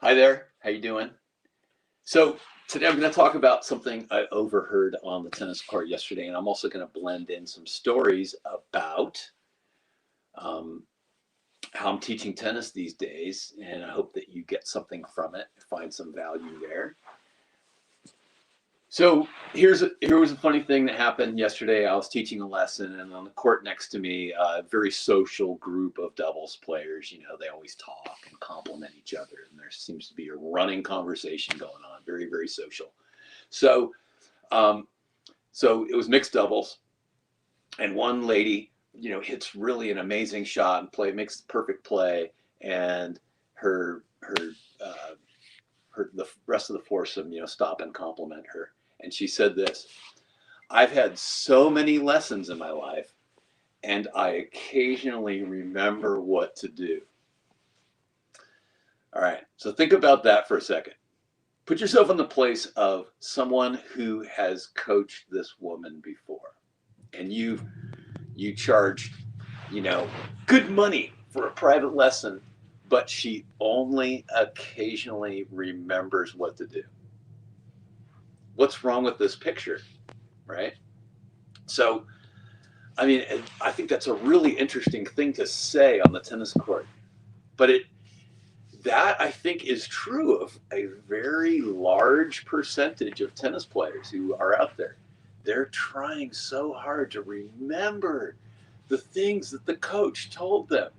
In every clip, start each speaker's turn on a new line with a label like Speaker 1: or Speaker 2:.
Speaker 1: Hi there. How you doing? So today I'm going to talk about something I overheard on the tennis court yesterday, and I'm also going to blend in some stories about um, how I'm teaching tennis these days, and I hope that you get something from it, find some value there. So here was a funny thing that happened yesterday. I was teaching a lesson, and on the court next to me, a very social group of doubles players. You know, they always talk and compliment each other, and there seems to be a running conversation going on. Very, very social. So, um, so it was mixed doubles, and one lady, hits really an amazing shot and makes the perfect play, and her her the rest of the foursome, stop and compliment her. And she said this: I've had so many lessons in my life, and I occasionally remember what to do. All right, so think about that for a second. Put yourself in the place of someone who has coached this woman before, and you charged, you know, good money for a private lesson, but she only occasionally remembers what to do. What's wrong with this picture, right? So, I mean, I think that's a really interesting thing to say on the tennis court, but that I think is true of a very large percentage of tennis players who are out there. They're trying so hard to remember the things that the coach told them,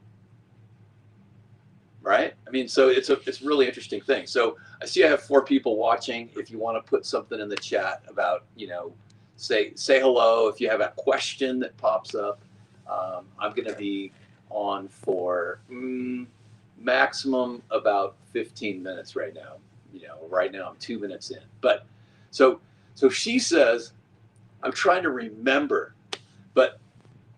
Speaker 1: right? I mean, so it's a really interesting thing. So I see I have four people watching. If you want to put something in the chat about, say hello. If you have a question that pops up, I'm going to be on for maximum about 15 minutes right now. Right now I'm 2 minutes in. But so so she says, I'm trying to remember, but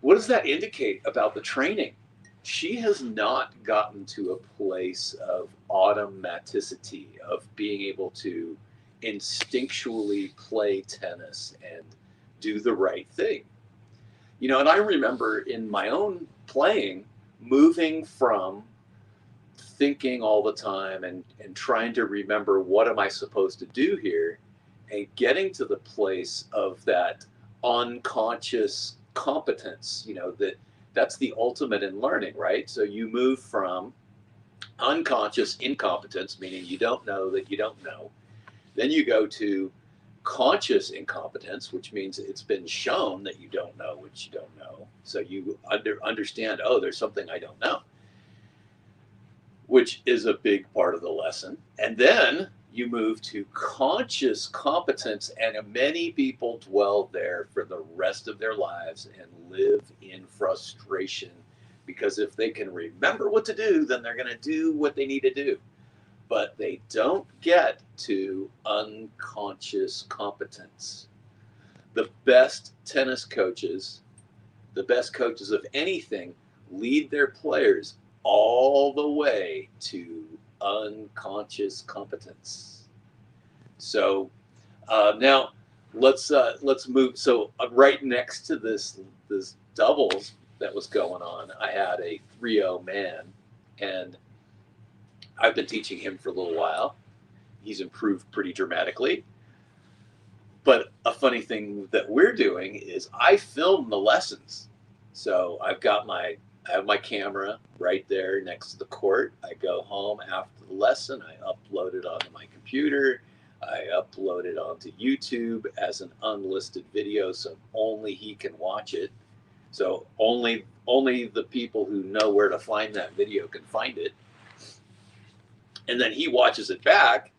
Speaker 1: what does that indicate about the training? She has not gotten to a place of automaticity, of being able to instinctually play tennis and do the right thing. And I remember in my own playing moving from thinking all the time and trying to remember what am I supposed to do here, and getting to the place of that unconscious competence, that's the ultimate in learning, right? So you move from unconscious incompetence, meaning you don't know that you don't know. Then you go to conscious incompetence, which means it's been shown that you don't know what you don't know. So you understand, oh, there's something I don't know, which is a big part of the lesson. And then you move to conscious competence, and many people dwell there for the rest of their lives and live in frustration, because if they can remember what to do, then they're going to do what they need to do. But they don't get to unconscious competence. The best tennis coaches, the best coaches of anything, lead their players all the way to unconscious competence. So now let's move. So right next to this doubles that was going on, I had a 3-0 man, and I've been teaching him for a little while. He's improved pretty dramatically. But a funny thing that we're doing is I film the lessons. So I have my camera right there next to the court. I go home after the lesson. I upload it onto my computer. I upload it onto YouTube as an unlisted video, so only he can watch it. So only the people who know where to find that video can find it. And then he watches it back,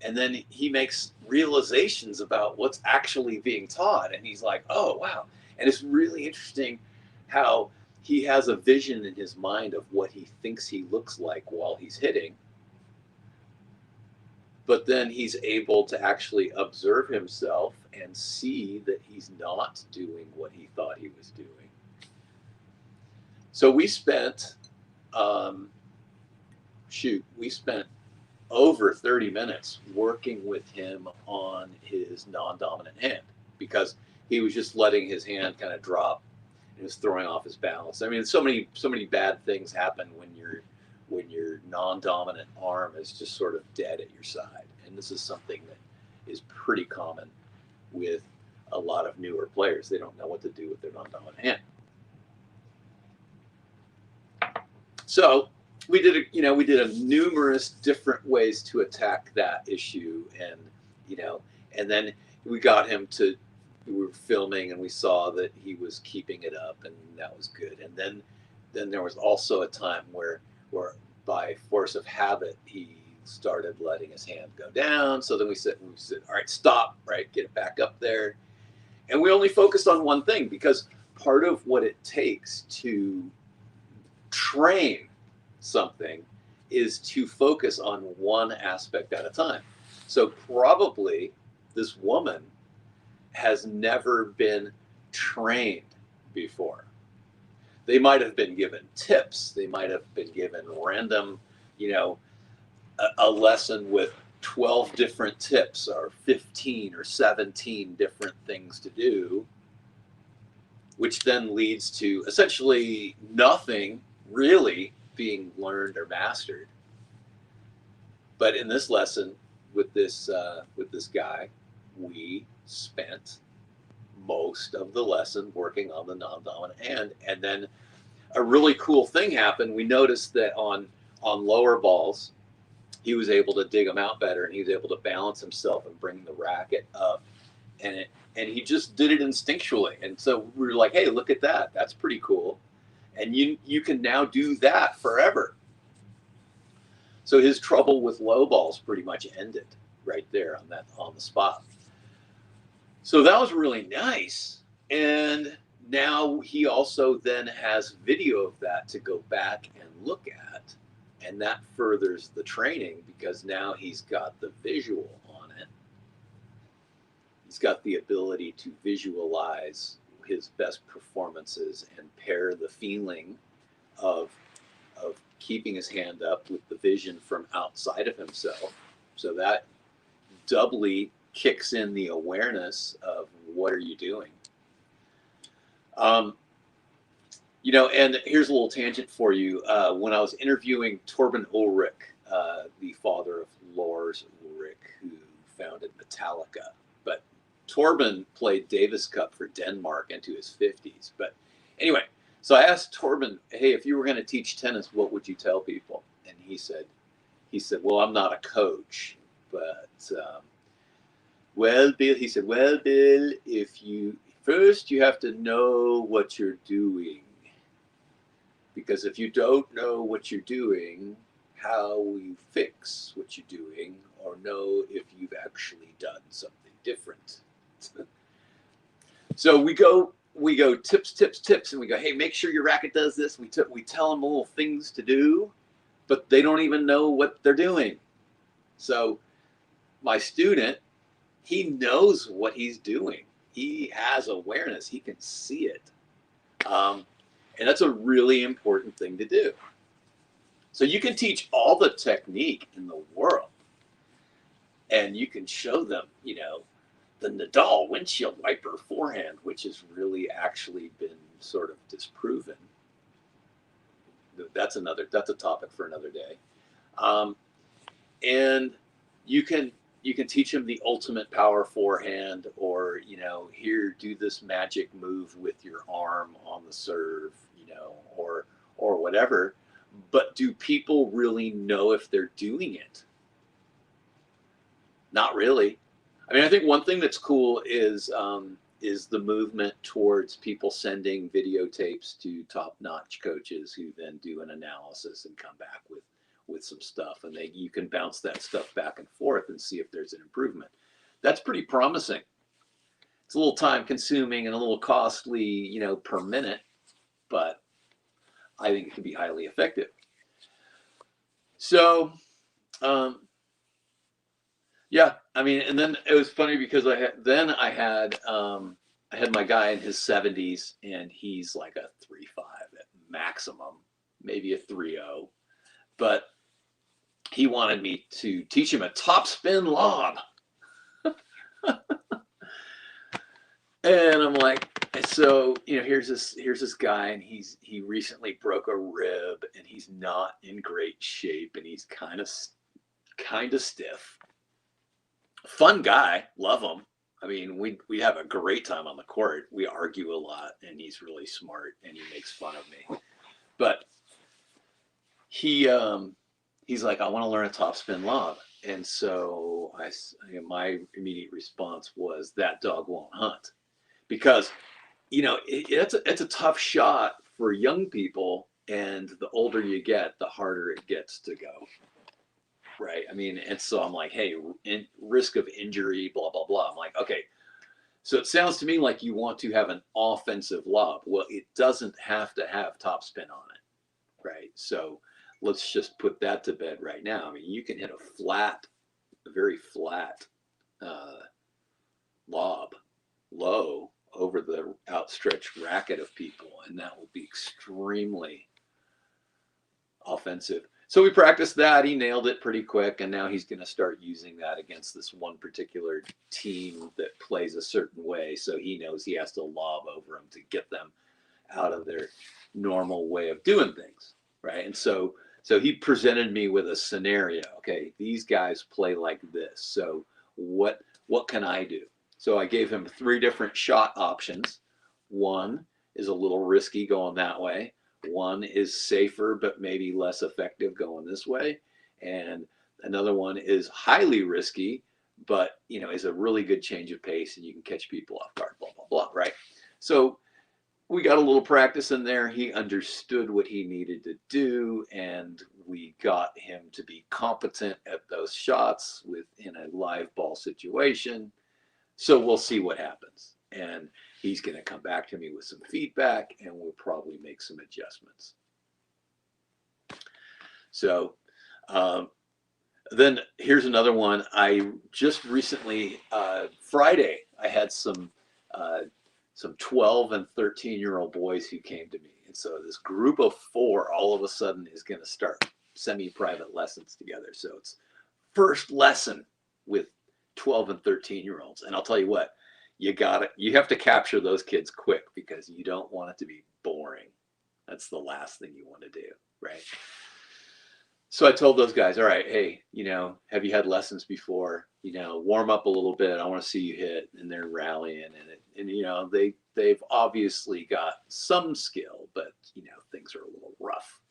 Speaker 1: and then he makes realizations about what's actually being taught, and he's like, oh wow. And it's really interesting how he has a vision in his mind of what he thinks he looks like while he's hitting, but then he's able to actually observe himself and see that he's not doing what he thought he was doing. So um, we spent over 30 minutes working with him on his non-dominant hand, because he was just letting his hand kind of drop and was throwing off his balance. I mean, so many bad things happen when you're non-dominant arm is just sort of dead at your side. And this is something that is pretty common with a lot of newer players. They don't know what to do with their non-dominant hand. So we did a numerous different ways to attack that issue, and and then we got him to. We were filming, and we saw that he was keeping it up, and that was good. And then there was also a time where by force of habit he started letting his hand go down. So then we said, all right, stop, right, get it back up there. And we only focused on one thing, because part of what it takes to train something is to focus on one aspect at a time. So probably this woman has never been trained before. They might have been given tips. They might have been given random, a lesson with 12 different tips or 15 or 17 different things to do, which then leads to essentially nothing really being learned or mastered. But in this lesson with this guy, we spent most of the lesson working on the non-dominant hand. And then a really cool thing happened. We noticed that on lower balls, he was able to dig them out better, and he was able to balance himself and bring the racket up. And he just did it instinctually. And so we were like, hey, look at that. That's pretty cool. And you can now do that forever. So his trouble with low balls pretty much ended right there on the spot. So that was really nice. And now he also then has video of that to go back and look at. And that furthers the training, because now he's got the visual on it. He's got the ability to visualize his best performances and pair the feeling of keeping his hand up with the vision from outside of himself. So that doubly kicks in the awareness of what are you doing. And here's a little tangent for you. When I was interviewing Torben Ulrich, the father of Lars Ulrich, who founded Metallica, but Torben played Davis Cup for Denmark into his 50s. But anyway, so I asked Torben, hey, if you were going to teach tennis, what would you tell people? And he said, well, I'm not a coach, but well, Bill, if you have to know what you're doing, because if you don't know what you're doing, how will you fix what you're doing or know if you've actually done something different? So we go tips, and we go, hey, make sure your racket does this. We tell them little things to do, but they don't even know what they're doing. So my student, he knows what he's doing. He has awareness. He can see it. And that's a really important thing to do. So you can teach all the technique in the world, and you can show them, the Nadal windshield wiper forehand, which has really actually been sort of disproven. That's a topic for another day. And you can teach them the ultimate power forehand, or, here, do this magic move with your arm on the serve, or whatever. But do people really know if they're doing it? Not really. I mean, I think one thing that's cool is the movement towards people sending videotapes to top-notch coaches who then do an analysis and come back with some stuff, and you can bounce that stuff back and forth and see if there's an improvement. That's pretty promising. It's a little time consuming and a little costly, per minute, but I think it can be highly effective. So, yeah, I mean, and then it was funny because I had my guy in his 70s, and he's like a 3.5 at maximum, maybe a 3.0, but he wanted me to teach him a topspin lob. And I'm like, And so, here's this guy, and he recently broke a rib, and he's not in great shape, and he's kind of stiff. Fun guy, love him. I mean, we have a great time on the court. We argue a lot, and he's really smart, and he makes fun of me. But he he's like, I want to learn a topspin lob, and so my immediate response was, that dog won't hunt, because it's a tough shot for young people, and the older you get, the harder it gets to go. Right. I mean, and so I'm like, hey, risk of injury, blah, blah, blah. I'm like, okay, so it sounds to me like you want to have an offensive lob. Well, it doesn't have to have topspin on it. Right. So let's just put that to bed right now. I mean, you can hit a very flat lob low over the outstretched racket of people, and that will be extremely offensive. So we practiced that. He nailed it pretty quick, and now he's going to start using that against this one particular team that plays a certain way. So he knows he has to lob over them to get them out of their normal way of doing things, right? And so he presented me with a scenario. Okay, these guys play like this. So what can I do? So I gave him 3 different shot options. One is a little risky going that way. One is safer, but maybe less effective going this way. And another one is highly risky, but is a really good change of pace, and you can catch people off guard, blah, blah, blah, right? So we got a little practice in there. He understood what he needed to do, and we got him to be competent at those shots within a live ball situation. So we'll see what happens. And he's going to come back to me with some feedback, and we'll probably make some adjustments. So then here's another one. I just recently, Friday, I had some 12 and 13-year-old boys who came to me. And so this group of 4 all of a sudden is going to start semi-private lessons together. So it's first lesson with 12 and 13-year-olds. And I'll tell you what, you have to capture those kids quick, because you don't want it to be boring. That's the last thing you want to do, right? So I told those guys, all right, hey, have you had lessons before? Warm up a little bit. I want to see you hit. And they're rallying, and they've obviously got some skill, but things are a little rough.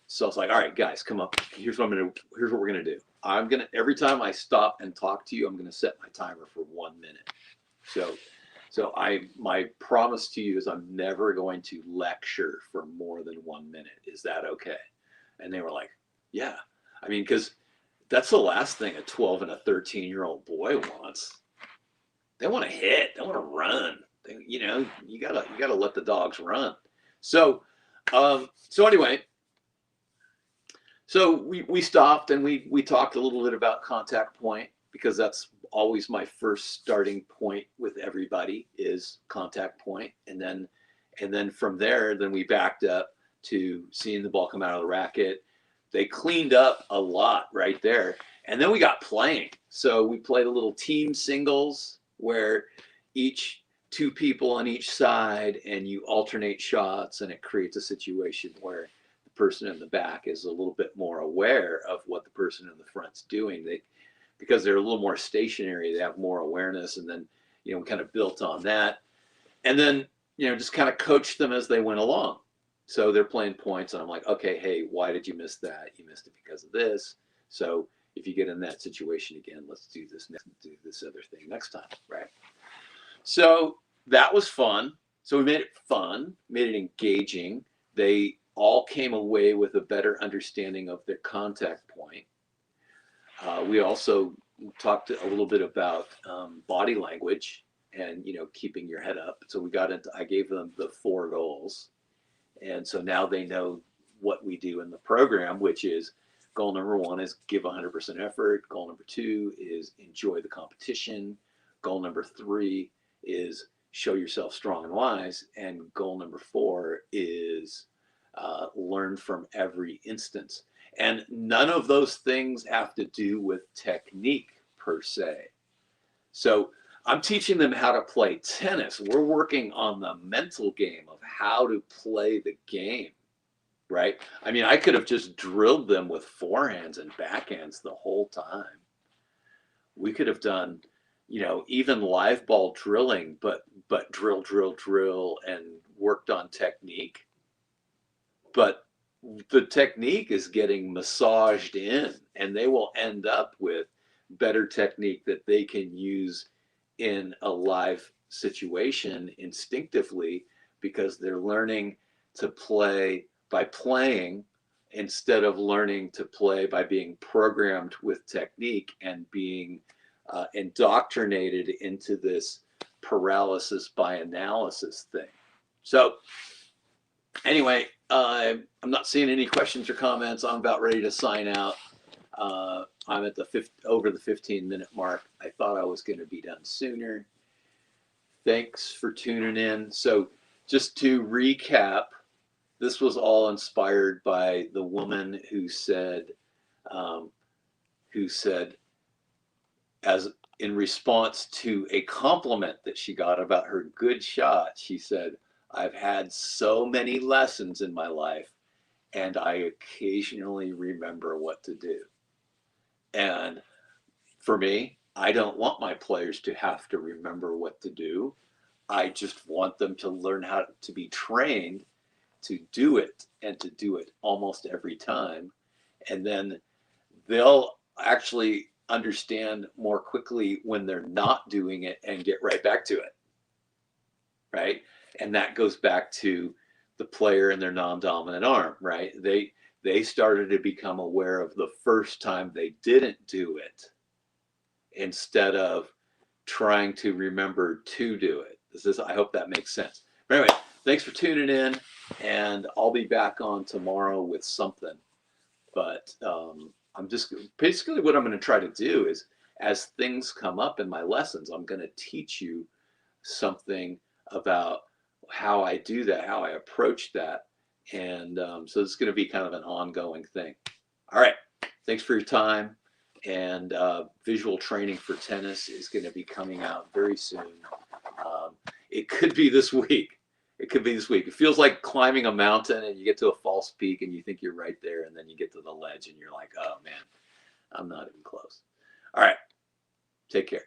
Speaker 1: So I was like, all right, guys, come up. Here's what we're gonna do. Every time I stop and talk to you, I'm gonna set my timer for 1 minute. So my promise to you is I'm never going to lecture for more than 1 minute. Is that okay? And they were like, yeah. I mean, because that's the last thing a 12 and a 13-year-old boy wants. They want to hit. They want to run. You gotta let the dogs run. So anyway. So we stopped, and we talked a little bit about contact point, because that's always my first starting point with everybody, is contact point. And then from there, then we backed up to seeing the ball come out of the racket. They cleaned up a lot right there. And then we got playing. So we played a little team singles where 2 people on each side, and you alternate shots, and it creates a situation where the person in the back is a little bit more aware of what the person in the front's doing. Because they're a little more stationary, they have more awareness. And then, we kind of built on that. And then, just kind of coached them as they went along. So they're playing points, and I'm like, okay, hey, why did you miss that? You missed it because of this. So if you get in that situation again, let's do this other thing next time, right? So that was fun. So we made it fun, made it engaging. They all came away with a better understanding of their contact point. We also talked a little bit about body language and, keeping your head up. So I gave them the 4 goals. And so now they know what we do in the program, which is goal number 1 is give 100% effort. Goal number 2 is enjoy the competition. Goal number 3 is show yourself strong and wise. And goal number 4 is learn from every instance. And none of those things have to do with technique per se. So I'm teaching them how to play tennis. We're working on the mental game of how to play the game, right? I mean, I could have just drilled them with forehands and backhands the whole time. We could have done, even live ball drilling, but drill, and worked on technique. But the technique is getting massaged in, and they will end up with better technique that they can use in a live situation instinctively, because they're learning to play by playing instead of learning to play by being programmed with technique and being indoctrinated into this paralysis by analysis thing. So anyway, I'm not seeing any questions or comments. I'm about ready to sign out. I'm at over the 15-minute mark. I thought I was going to be done sooner. Thanks for tuning in. So just to recap, this was all inspired by the woman who said, as in response to a compliment that she got about her good shot, she said, "I've had so many lessons in my life, and I occasionally remember what to do." And for me, I don't want my players to have to remember what to do. I just want them to learn how to be trained to do it, and to do it almost every time. And then they'll actually understand more quickly when they're not doing it and get right back to it. Right? And that goes back to the player and their non-dominant arm, right? They started to become aware of the first time they didn't do it, instead of trying to remember to do it. I hope that makes sense. But anyway, thanks for tuning in, and I'll be back on tomorrow with something. But I'm just basically, what I'm going to try to do is, as things come up in my lessons, I'm going to teach you something about how I do that, how I approach that. And so it's going to be kind of an ongoing thing. All right. Thanks for your time. And visual training for tennis is going to be coming out very soon. It could be this week. It could be this week. It feels like climbing a mountain, and you get to a false peak and you think you're right there, and then you get to the ledge and you're like, oh man, I'm not even close. All right. Take care.